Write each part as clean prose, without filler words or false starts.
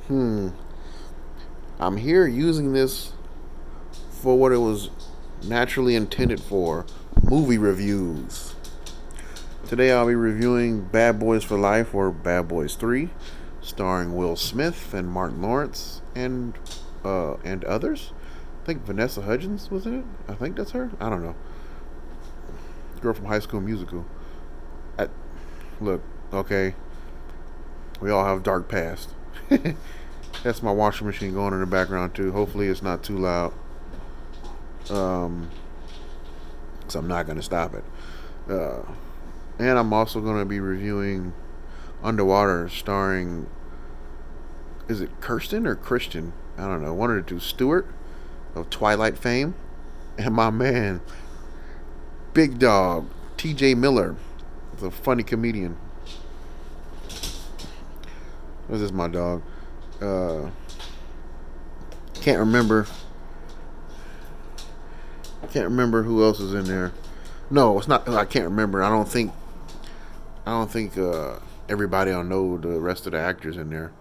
I'm here using this for what it was naturally intended for, movie reviews. Today I'll be reviewing Bad Boys for Life, or Bad Boys 3, starring Will Smith and Martin Lawrence and others. I think Vanessa Hudgens was in it. I think that's her. I don't know. Girl from High School Musical. I, Look, okay, we all have dark past. That's my washing machine going in the background too. Hopefully it's not too loud. So I'm not gonna stop it. Uh, and I'm also gonna be reviewing Underwater, starring, is it Kirsten or Christian? I don't know. One of the two. Stewart of Twilight fame, and my man Big Dog TJ Miller, the funny comedian. This is my dog. Uh, can't remember. Can't remember who else is in there. No, it's not. I can't remember. I don't think. Everybody will know the rest of the actors in there.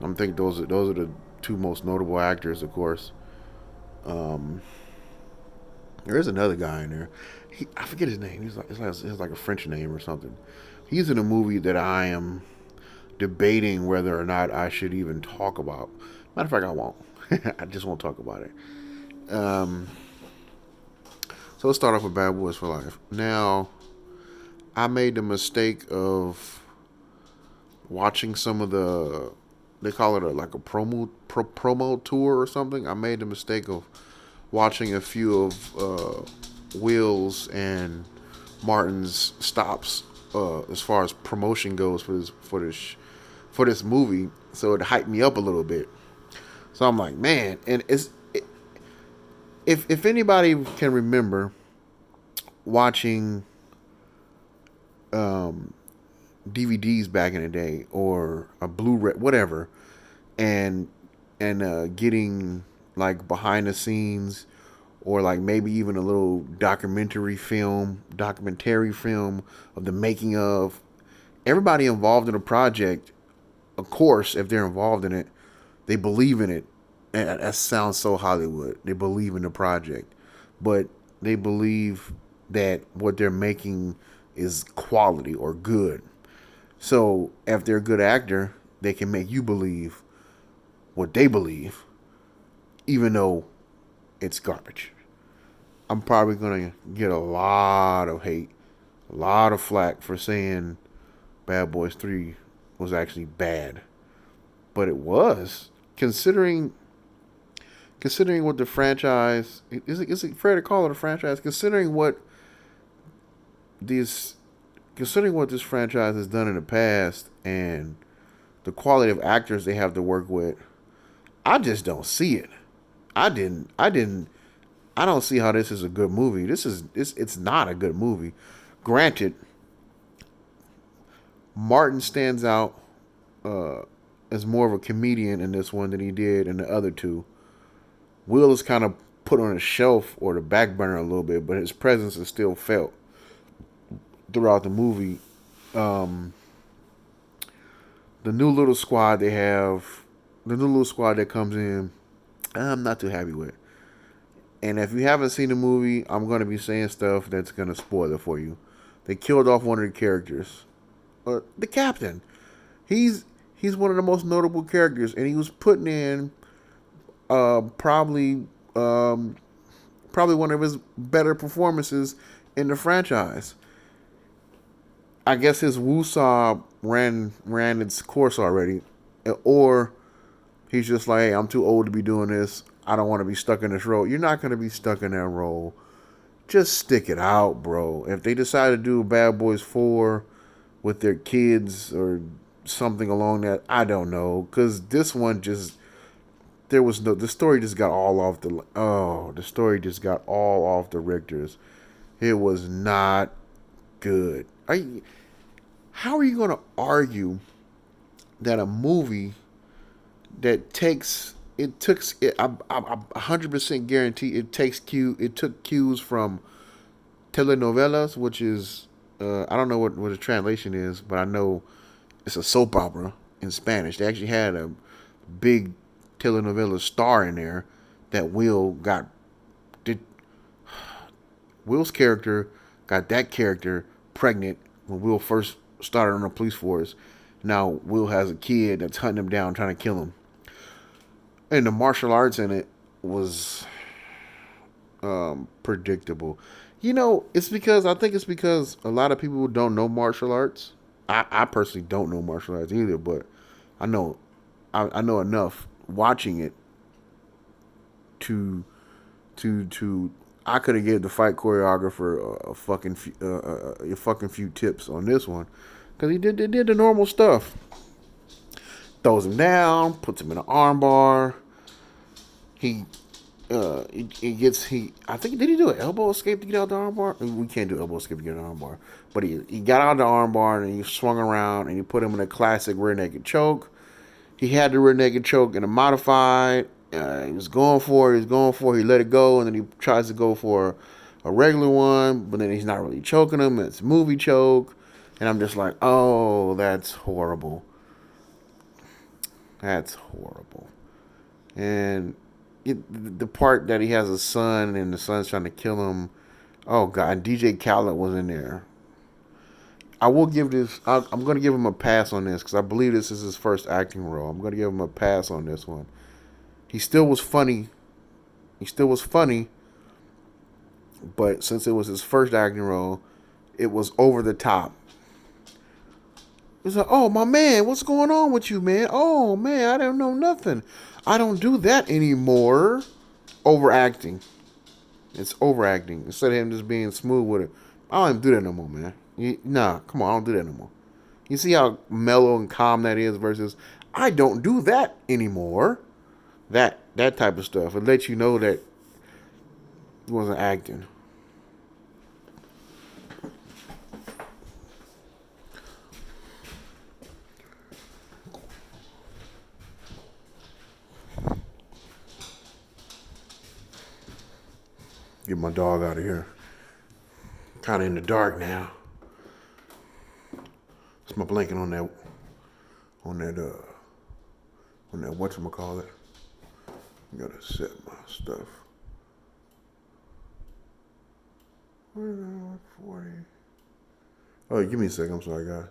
I think those are the two most notable actors, of course. Um, there is another guy in there. I forget his name. He's like a French name or something. He's in a movie that I am debating whether or not I should even talk about. Matter of fact, I won't. I just won't talk about it. Um, so let's start off with Bad Boys for Life. Now, I made the mistake of watching some of the. They call it like a promo tour or something. I made the mistake of watching a few of Will's and Martin's stops as far as promotion goes for this movie. So it hyped me up a little bit. So I'm like, man, and if anybody can remember watching um, DVDs back in the day, or a Blu-ray, whatever, and getting like behind the scenes, or like maybe even a little documentary film of the making of everybody involved in a project. Of course, if they're involved in it, they believe in it. And that sounds so Hollywood. They believe in the project, but they believe that what they're making is quality or good. So if they're a good actor, they can make you believe what they believe, even though it's garbage. I'm probably gonna get a lot of hate, a lot of flack for saying Bad Boys 3 was actually bad. But it was, considering what the franchise is it fair to call it a franchise? These Considering what this franchise has done in the past and the quality of actors they have to work with, I just don't see it. I don't see how this is a good movie. It's not a good movie. Granted, Martin stands out uh, as more of a comedian in this one than he did in the other two. Will is kind of put on a shelf or the back burner a little bit, but his presence is still felt throughout the movie. Um, the new little squad they have, the new little squad that comes in, I'm not too happy with. And if you haven't seen the movie, I'm going to be saying stuff that's going to spoil it for you. They killed off one of the characters, the captain. He's he's one of the most notable characters, and he was putting in uh, probably um, probably one of his better performances in the franchise. I guess his woosah ran its course already, or he's just like, hey, I'm too old to be doing this. I don't want to be stuck in this role. You're not going to be stuck in that role. Just stick it out, bro. If they decide to do Bad Boys 4 with their kids or something along that, I don't know. Because this one just, there was no, the story just got all off the story just got all off the Richters. It was not good. How are you going to argue that a movie that takes it took it, I 100% guarantee it took cues from telenovelas, which is I don't know what the translation is, but I know it's a soap opera in Spanish. They actually had big telenovela star in there that Will's character got that character pregnant when Will first started on the police force. Now Will has a kid that's hunting him down, trying to kill him. And the martial arts in it was predictable. I think it's because a lot of people don't know martial arts. I personally don't know martial arts either, but I know I know enough watching it to I could have gave the fight choreographer a fucking few tips on this one because they did the normal stuff. Throws him down, puts him in an armbar. I think did he do an elbow escape to get out the armbar? We can't do elbow escape to get out the armbar, but he got out of the armbar and he swung around and he put him in a classic rear naked choke. He had the rear naked choke in a modified. He was going for it. He let it go, and then he tries to go for a regular one, but then he's not really choking him. It's a movie choke, and I'm just like, oh, that's horrible. That's horrible. And the part that he has a son, and the son's trying to kill him. Oh God, DJ Khaled was in there. I will give this. I'm going to give him a pass on this because I believe this is his first acting role. I'm going to give him a pass on this one. He still was funny. But since it was his first acting role, it was over the top. It's like, oh, my man, what's going on with you, man? Oh, man, I don't know nothing. I don't do that anymore. Overacting. It's overacting. Instead of him just being smooth with it. I don't even do that no more, man. Nah, come on, I don't do that no more. You see how mellow and calm that is versus, I don't do that anymore. That type of stuff. It lets you know that he wasn't acting. Get my dog out of here. Kind of in the dark now. It's my blanket on that whatchamacallit. I gotta set my stuff. Where is that 40? Oh, give me a second. I'm sorry, guys.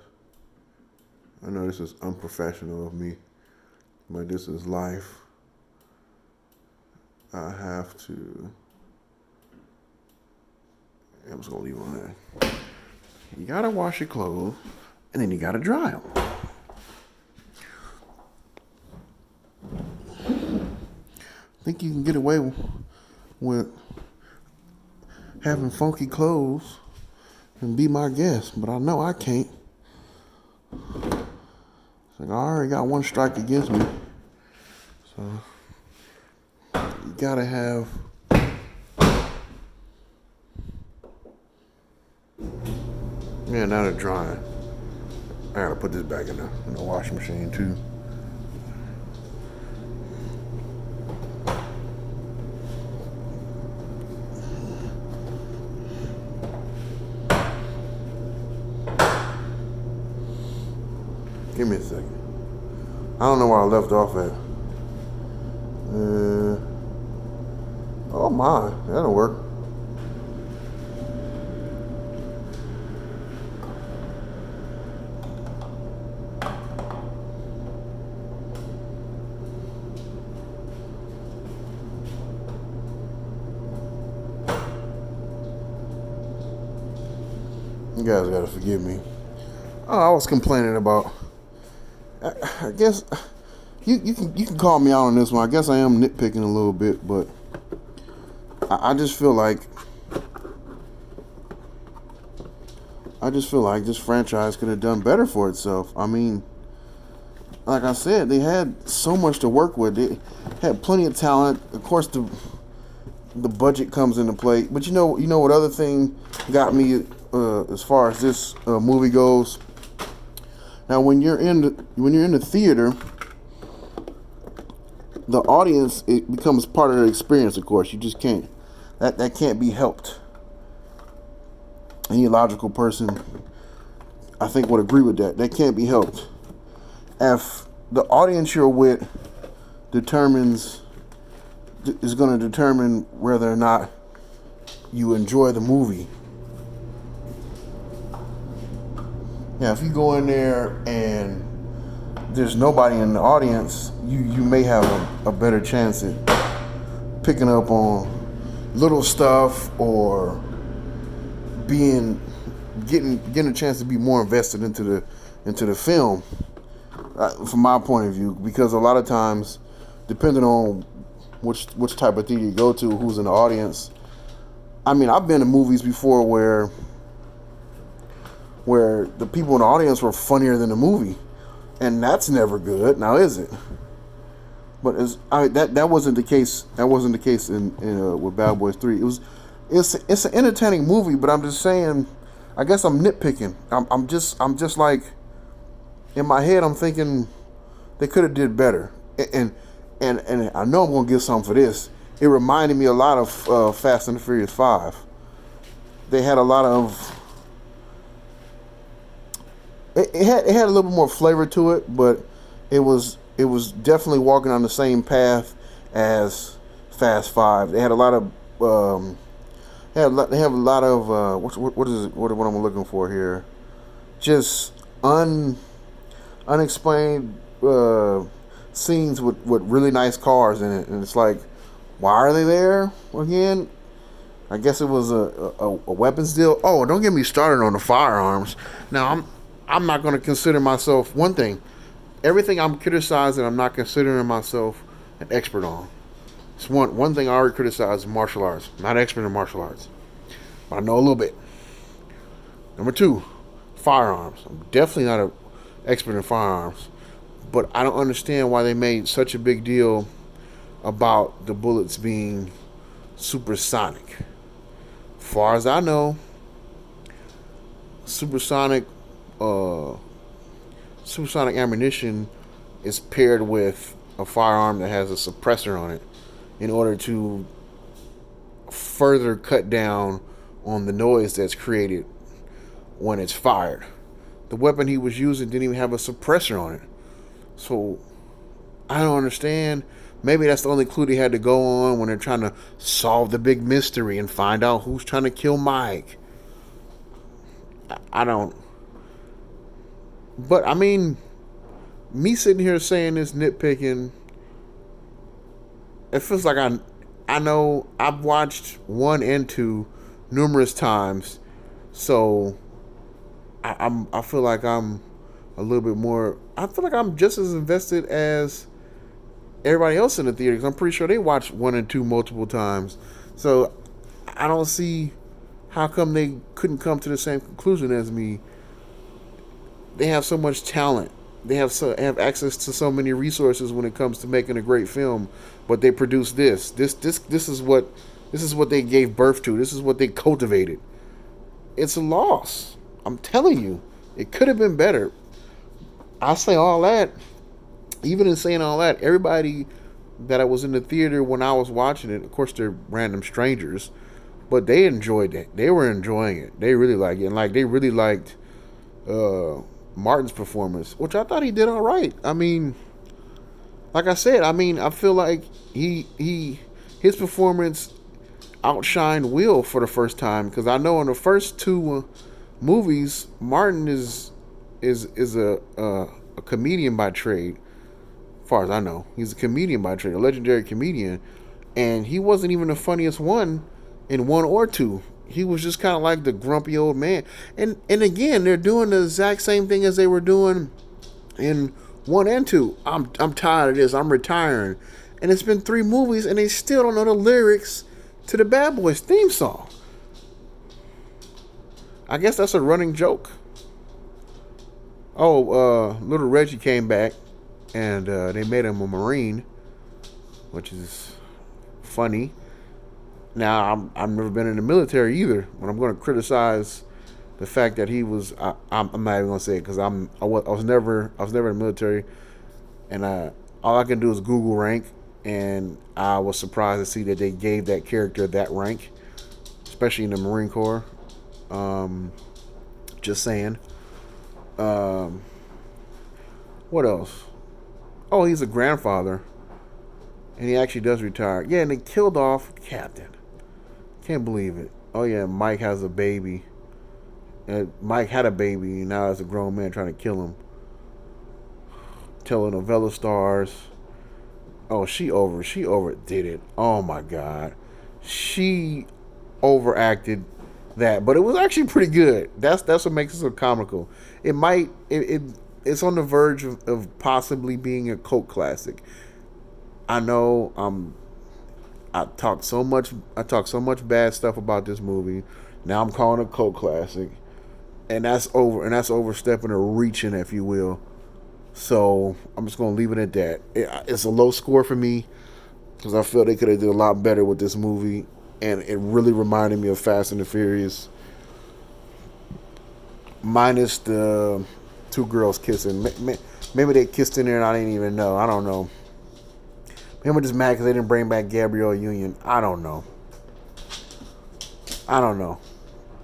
I know this is unprofessional of me, but this is life. I have to. I'm just gonna leave it on that. You gotta wash your clothes, and then you gotta dry them. Think you can get away with having funky clothes and be my guest, but I know I can't. It's like I already got one strike against me, so you gotta have. Yeah, now they're drying. I gotta put this back in the washing machine too. Give me a second. I don't know where I left off at. Oh my, that'll work. You guys gotta forgive me. Oh, I was complaining about. I guess you can call me out on this one. I guess I am nitpicking a little bit, but I just feel like this franchise could have done better for itself. I mean, like I said, they had so much to work with. They had plenty of talent. Of course, the budget comes into play. But you know what other thing got me as far as this movie goes. Now, when you're in the theater, the audience, it becomes part of the experience. Of course, you just can't. That can't be helped. Any logical person, I think, would agree with that. That can't be helped. If the audience you're with determines is going to determine whether or not you enjoy the movie. Now, if you go in there and there's nobody in the audience, you may have a better chance at picking up on little stuff or getting a chance to be more invested into the film. From my point of view, because a lot of times, depending on which type of theater you go to, who's in the audience. I mean, I've been to movies before where the people in the audience were funnier than the movie, and that's never good. Now, is it? But that wasn't the case. That wasn't the case in with Bad Boys 3. It's an entertaining movie, but I'm just saying. I guess I'm nitpicking. I'm just like, in my head, I'm thinking they could have did better. And I know I'm gonna get something for this. It reminded me a lot of Fast and the Furious 5. They had a lot of. It had a little bit more flavor to it, but it was definitely walking on the same path as Fast 5. They had a lot of they have a lot of what is it? What am I looking for here? Just unexplained scenes with really nice cars in it, and it's like, why are they there again? I guess it was a weapons deal. Oh, don't get me started on the firearms. Now I'm not going to consider myself one thing. Everything I'm criticizing, I'm not considering myself an expert on. It's one thing I already criticized in martial arts. I'm not an expert in martial arts, but I know a little bit. Number 2, firearms. I'm definitely not an expert in firearms, but I don't understand why they made such a big deal about the bullets being supersonic. As far as I know, supersonic ammunition is paired with a firearm that has a suppressor on it in order to further cut down on the noise that's created when it's fired. The weapon he was using didn't even have a suppressor on it. So I don't understand. Maybe that's the only clue they had to go on when they're trying to solve the big mystery and find out who's trying to kill Mike. I don't. But I mean, me sitting here saying this nitpicking, it feels like I know I've watched 1 and 2 numerous times, so I feel like I'm a little bit more. I feel like I'm just as invested as everybody else in the theater, because I'm pretty sure they watched 1 and 2 multiple times. So I don't see how come they couldn't come to the same conclusion as me. They have so much talent. They have access to so many resources when it comes to making a great film, but they produce this. This is what they gave birth to. This is what they cultivated. It's a loss. I'm telling you, it could have been better. I say all that. Even in saying all that, everybody that I was in the theater when I was watching it, of course they're random strangers, but they enjoyed it. They were enjoying it. They really liked it. And they really liked Martin's performance, which I thought he did all right. I mean, like I said, I feel like his performance outshined Will for the first time, because I know in the first 2 movies, Martin is a comedian by trade. As far as I know, he's a comedian by trade, a legendary comedian, and he wasn't even the funniest one in 1 or 2. He was just kind of like the grumpy old man. And again, they're doing the exact same thing as they were doing in 1 and 2. I'm tired of this. I'm retiring. And it's been 3 movies, and they still don't know the lyrics to the Bad Boys theme song. I guess that's a running joke. Oh, little Reggie came back, and they made him a Marine, which is funny. Now, I've never been in the military either, but I'm going to criticize the fact that he was. I'm not even going to say it, because I was never in the military, and all I can do is Google rank, and I was surprised to see that they gave that character that rank, especially in the Marine Corps. Just saying. What else? Oh, he's a grandfather. and he actually does retire. Yeah, and they killed off Captain. Can't believe it. Oh yeah, Mike has a baby. And Mike had a baby, and now there's a grown man trying to kill him. Telenovela stars. Oh, she overdid it. Oh my god, she overacted that, but it was actually pretty good. That's what makes it so comical. It's on the verge of possibly being a cult classic. I know I talk so much bad stuff about this movie. Now I'm calling it a cult classic, and that's overstepping or reaching, if you will. So I'm just gonna leave it at that. It's a low score for me because I feel they could have did a lot better with this movie, and it really reminded me of Fast and the Furious, minus the two girls kissing. Maybe they kissed in there and I didn't even know. I don't know. Maybe I'm just mad because they didn't bring back Gabrielle Union. I don't know. I don't know.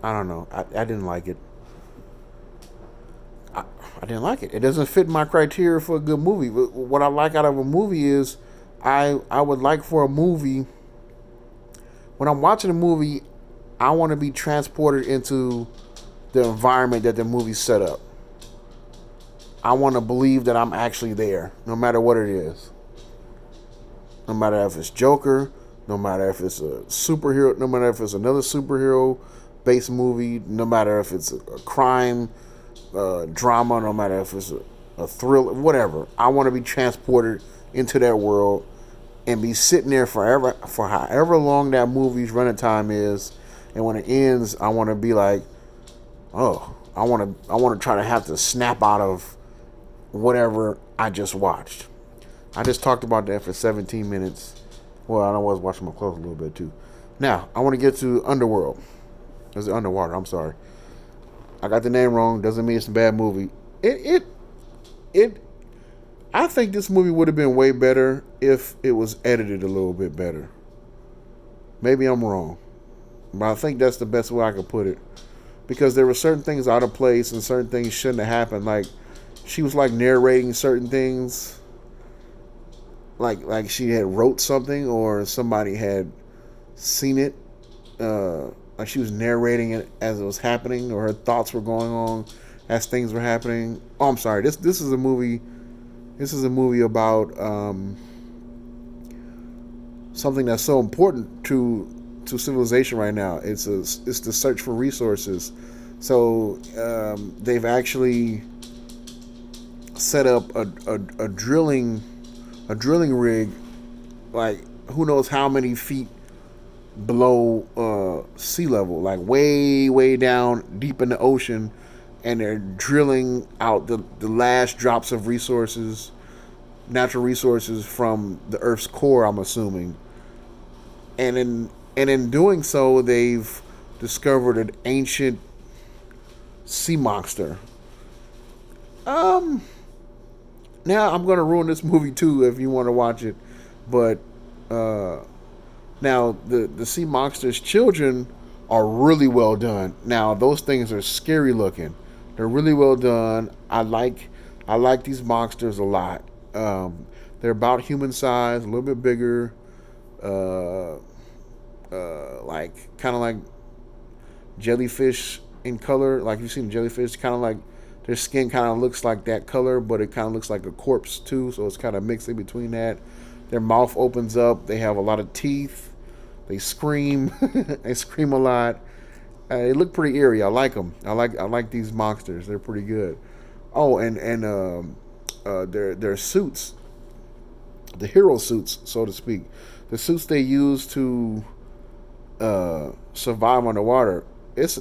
I didn't like it. I didn't like it. It doesn't fit my criteria for a good movie. What I like out of a movie is I would like for a movie, when I'm watching a movie, I want to be transported into the environment that the movie set up. I want to believe that I'm actually there, no matter what it is. No matter if it's Joker, no matter if it's a superhero, no matter if it's another superhero based movie, no matter if it's a crime drama, no matter if it's a thriller, whatever. I want to be transported into that world and be sitting there forever, for however long that movie's running time is, and when it ends, I want to be like, oh, I want to try to have to snap out of whatever I just watched. I just talked about that for 17 minutes. Well, I was watching my clothes a little bit too. Now, I want to get to Underworld. Is it Underwater? I'm sorry. I got the name wrong. Doesn't mean it's a bad movie. I think this movie would have been way better if it was edited a little bit better. Maybe I'm wrong, but I think that's the best way I could put it. Because there were certain things out of place and certain things shouldn't have happened. Like, she was like narrating certain things, like she had wrote something or somebody had seen it. Like she was narrating it as it was happening, or her thoughts were going on as things were happening. Oh, I'm sorry. This is a movie. This is a movie about something that's so important to civilization right now. It's the search for resources. So they've actually set up a drilling rig, like who knows how many feet below sea level, like way down deep in the ocean, and they're drilling out the last drops of resources, natural resources from the Earth's core, I'm assuming. And in doing so, they've discovered an ancient sea monster. Now I'm gonna ruin this movie too if you want to watch it, but now the sea monster's children are really well done. Now those things are scary looking. They're really well done. I like these monsters a lot. They're about human size, a little bit bigger, like kind of like jellyfish in color. Like you've seen jellyfish, kind of like their skin kind of looks like that color, but it kind of looks like a corpse too. So it's kind of mixed in between that. Their mouth opens up. They have a lot of teeth. They scream. They scream a lot. They look pretty eerie. I like them. I like these monsters. They're pretty good. Oh, and their suits, the hero suits, so to speak, the suits they use to survive underwater. That's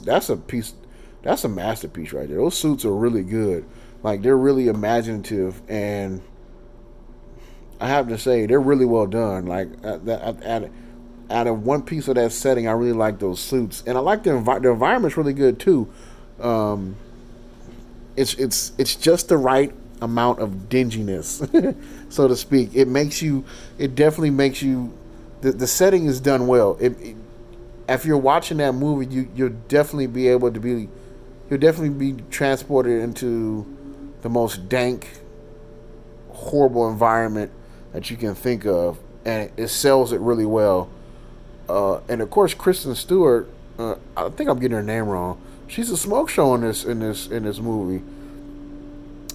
a masterpiece right there. Those suits are really good. Like they're really imaginative, and I have to say they're really well done. Like out of one piece of that setting, I really like those suits, and I like the environment's really good too. It's just the right amount of dinginess, so to speak. It definitely makes you. The setting is done well. If you're watching that movie, you'll definitely be transported into the most dank, horrible environment that you can think of. and it sells it really well. And of course, Kristen Stewart. I think I'm getting her name wrong. She's a smoke show in this movie.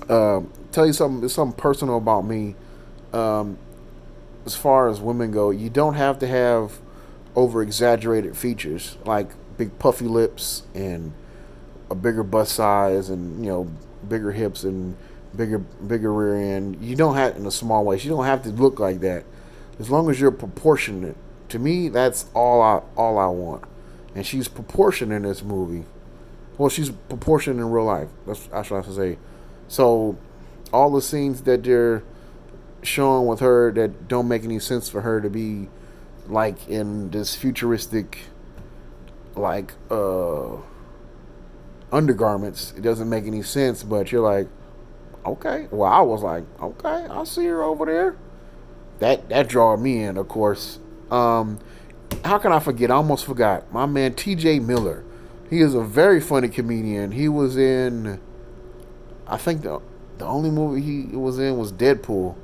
Tell you something. It's something personal about me. Um, as far as women go, you don't have to have over exaggerated features like big puffy lips and a bigger bust size and bigger hips and bigger rear end. You don't have in a small waist. You don't have to look like that. As long as you're proportionate. To me, that's all I want. And she's proportioned in this movie. Well, she's proportioned in real life. That's what I should say. So all the scenes that they're showing with her that don't make any sense for her to be like in this futuristic like undergarments. It doesn't make any sense, but you're like, okay. Well, I was like, okay, I see her over there. That draw me in, of course. Um, how can I forget? I almost forgot. My man TJ Miller. He is a very funny comedian. He was in, I think the only movie he was in was Deadpool.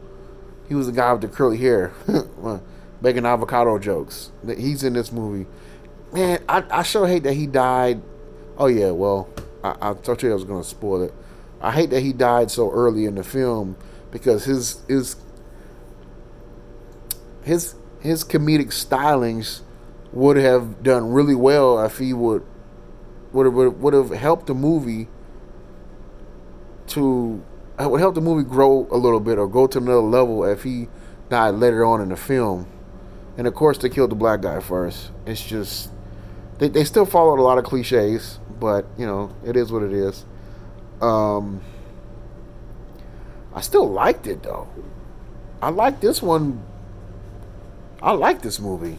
He was the guy with the curly hair, making avocado jokes. He's in this movie. Man, I sure hate that he died. Oh yeah, well, I thought you I was gonna spoil it. I hate that he died so early in the film because his comedic stylings would have done really well if he would have helped the movie to it would help the movie grow a little bit or go to another level if he died later on in the film. And of course, they killed the black guy first. It's just they still followed a lot of cliches, but it is what it is. Um, I still liked it though. I like this one. I like this movie.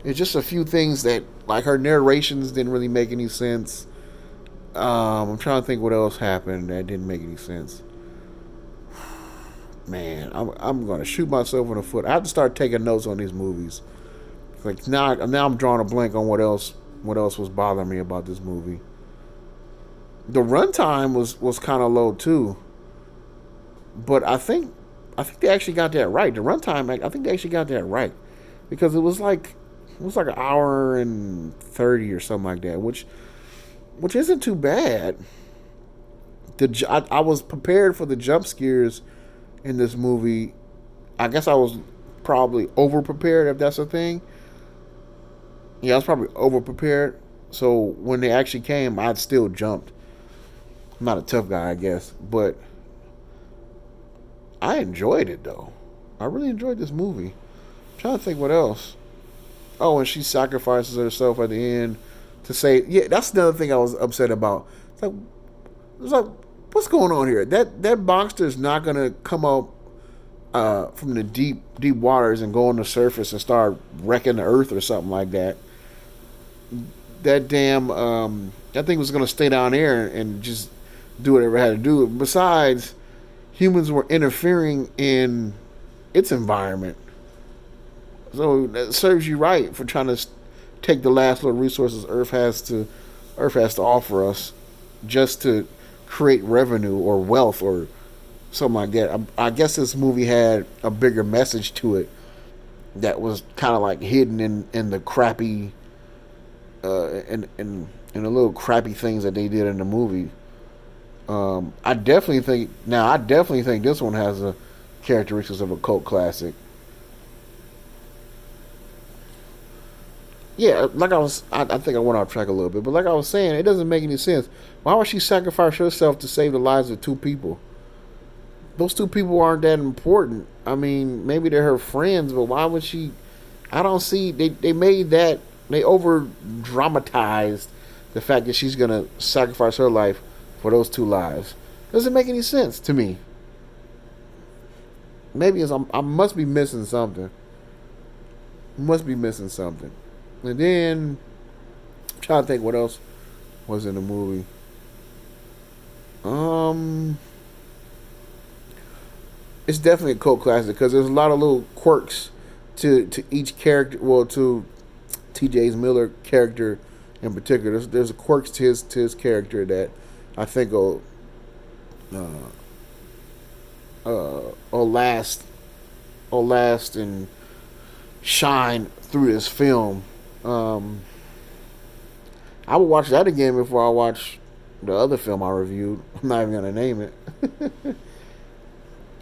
It's just a few things that, like her narrations, didn't really make any sense. I'm trying to think what else happened that didn't make any sense. Man, I'm gonna shoot myself in the foot. I have to start taking notes on these movies. Like now I'm drawing a blank on what else was bothering me about this movie. The runtime was kind of low too, but I think they actually got that right. The runtime, I think they actually got that right because it was like an hour and 30 or something like that, which isn't too bad. I was prepared for the jump scares in this movie. I guess I was probably over prepared, if that's a thing. Yeah, I was probably over prepared. So when they actually came, I'd still jumped. I'm not a tough guy, I guess, but I enjoyed it though. I really enjoyed this movie. I'm trying to think what else. Oh, and she sacrifices herself at the end to say, yeah, that's another thing I was upset about. It's like, what's going on here? That monster is not gonna come up from the deep waters and go on the surface and start wrecking the earth or something like that. That damn that thing was gonna stay down there and just do whatever it had to do. Besides, humans were interfering in its environment, so that serves you right for trying to take the last little resources Earth has to offer us, just to create revenue or wealth or something like that. I guess this movie had a bigger message to it that was kind of like hidden in the crappy, in the little crappy things that they did in the movie. I definitely think this one has the characteristics of a cult classic. Yeah, like I think I went off track a little bit, but like I was saying, it doesn't make any sense. Why would she sacrifice herself to save the lives of two people? Those two people aren't that important. I mean, maybe they're her friends, but why would she? I don't see. They made that, they over dramatized the fact that she's gonna sacrifice her life for those two lives. Doesn't make any sense to me. Maybe I must be missing something. Must be missing something. And then I'm trying to think what else was in the movie. Um, it's definitely a cult classic because there's a lot of little quirks to each character. Well, to TJ's Miller character in particular, there's quirks to his character that I think uh, will last and shine through this film. Um, I would watch that again before I watch the other film I reviewed. I'm not even gonna name it.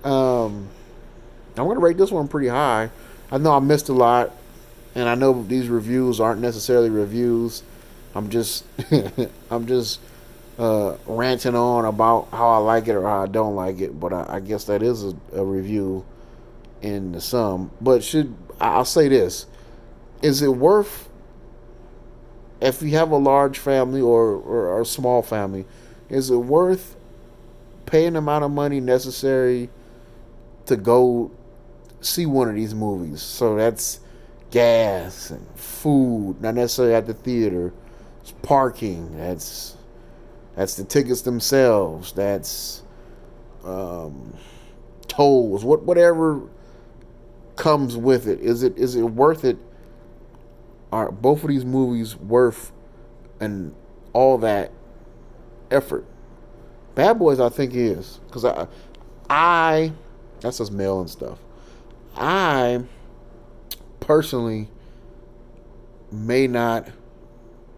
um, I'm gonna rate this one pretty high. I know I missed a lot, and I know these reviews aren't necessarily reviews. I'm just I'm just ranting on about how I like it or how I don't like it. But I guess that is a review in the sum. But I'll say this: is it worth, if you have a large family or a small family, is it worth paying the amount of money necessary to go see one of these movies? So that's gas and food, not necessarily at the theater. It's parking. That's the tickets themselves. That's um, tolls. Whatever comes with it. Is it worth it? Are both of these movies worth and all that effort? Bad Boys, I think is, because I that's just male and stuff. I personally may not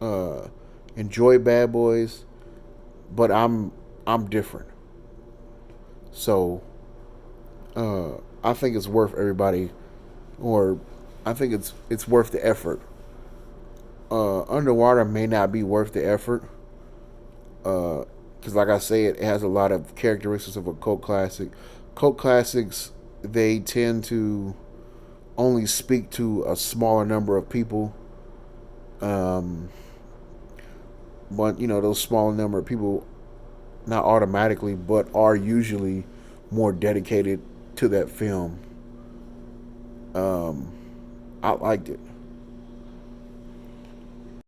uh, enjoy Bad Boys, but I'm different. So I think it's worth everybody, or I think it's worth the effort. Underwater may not be worth the effort, because like I say, it has a lot of characteristics of a cult classic. Cult classics, they tend to only speak to a smaller number of people. Um, but those smaller number of people, not automatically, but are usually more dedicated to that film. I liked it.